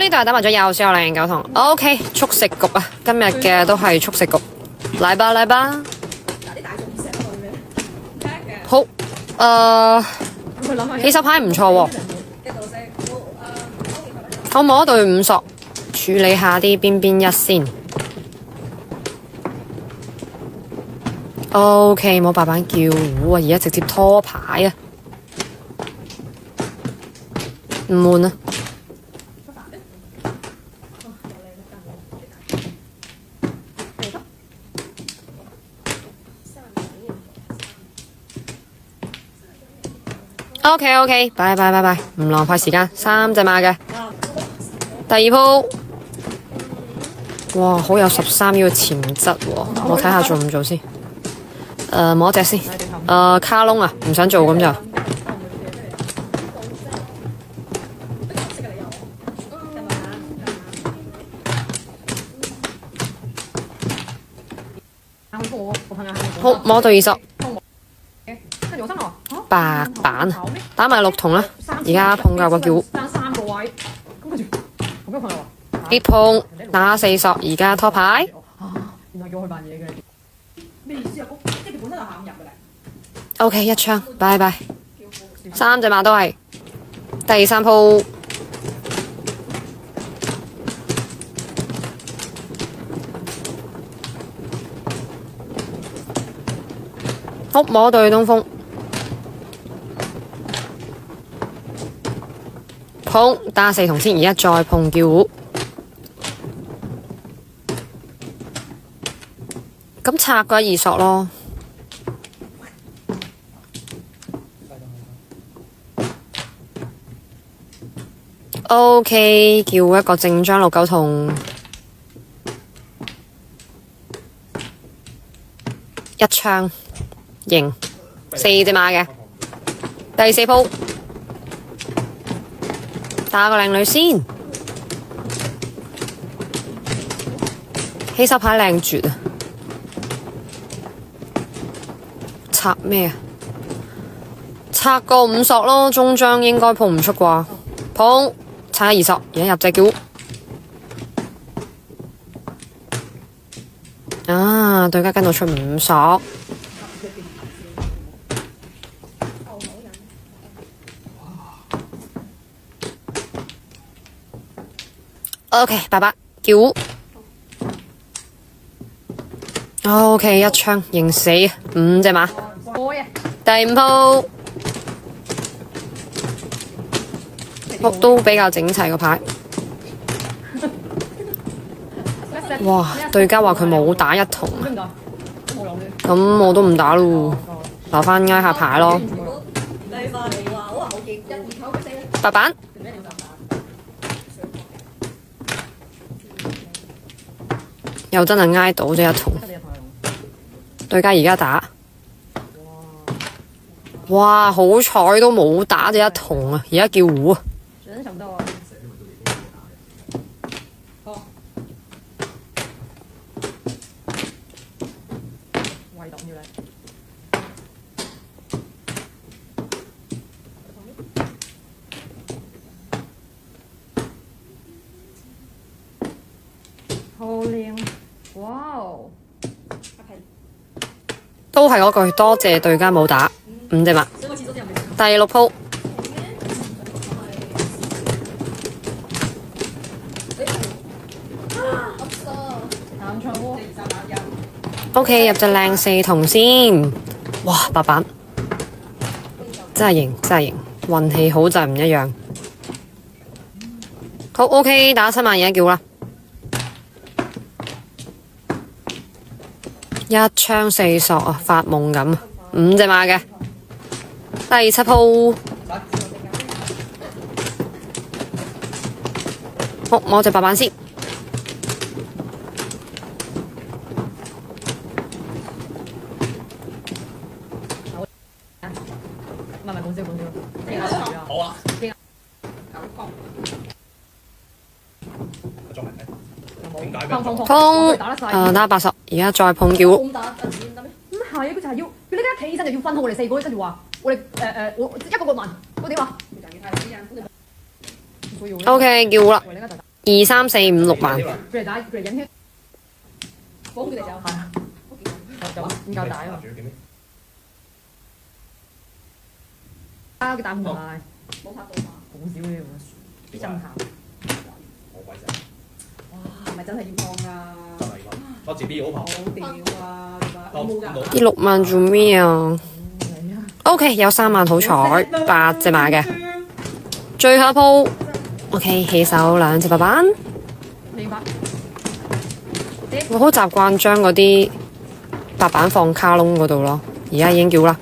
呢度係打麻雀有小零九同 OK 速食局啊！今日嘅都係速食局，嚟吧嚟吧。好，起手牌唔錯喎。我摸對五索，處理下啲邊一先。OK， 冇白板叫糊啊！而家直接拖牌啊，唔悶啊！OK， 拜，唔浪費時間，3隻馬嘅。第二鋪，哇，好有13呢個潛質喎！我睇下做唔做先。摸隻先。卡窿啊，唔想做咁就。好，摸到20。白板打埋6筒啦，而家碰夠個叫跌碰打4索，而家拖牌。原來叫佢扮嘢嘅，咩意思啊？即係佢本身就行入嘅咧。OK， 一槍，拜拜。3隻馬都係第3鋪。好，摸對東風。碰打4筒先，而家再碰叫糊，咁拆個2索咯。OK， 叫一個正張6九筒，一槍贏4隻馬嘅第4鋪。打個靚女先，起手牌靚絕啊！拆咩啊？拆個5索咯，中張應該碰唔出啩？碰，拆2索，而家入隻叫。啊，對家跟到出5索。OK， 爸爸叫糊。OK， 一槍贏死5隻馬。第5鋪，都比較整齊個牌。哇！對家話佢冇打1筒啊，咁我都唔打咯，留返挨下牌咯。白板。又真係挨到咗1筒，對家而家打，哇！好彩都冇打咗1筒啊，而家叫糊啊！好靚，哇！都係嗰句，多謝對家冇打5隻馬。第6鋪，OK， 入隻靚4筒先。哇！白板真係型，真係型，運氣好就唔一樣。好 OK， 打7萬而家叫啦。一槍4索啊，發夢咁，5隻馬嘅第7鋪。好，摸隻白板先。好啊。碰打8索，而家再碰叫。咁係啊，佢就係要呢家企起身就要分好我哋4個，跟住話我哋我一個個問，我點啊？ OK， 叫啦。2、3、4、5、6萬。佢嚟打，佢嚟引血，保佢哋就係啊，就唔夠大啊嘛。啊，佢打唔埋，冇拍到嘛，好少嘅喎，啲真下。好鬼正！哇，係咪真係要放㗎？真係咁，我自己好好跑。屌啊！冇㗎。啲6萬做咩啊？OK， 有3萬好彩，8隻馬嘅。最後一鋪 OK， 起手2隻白板。明白。我好習慣將嗰啲白板放卡窿嗰度咯，而家已經叫啦。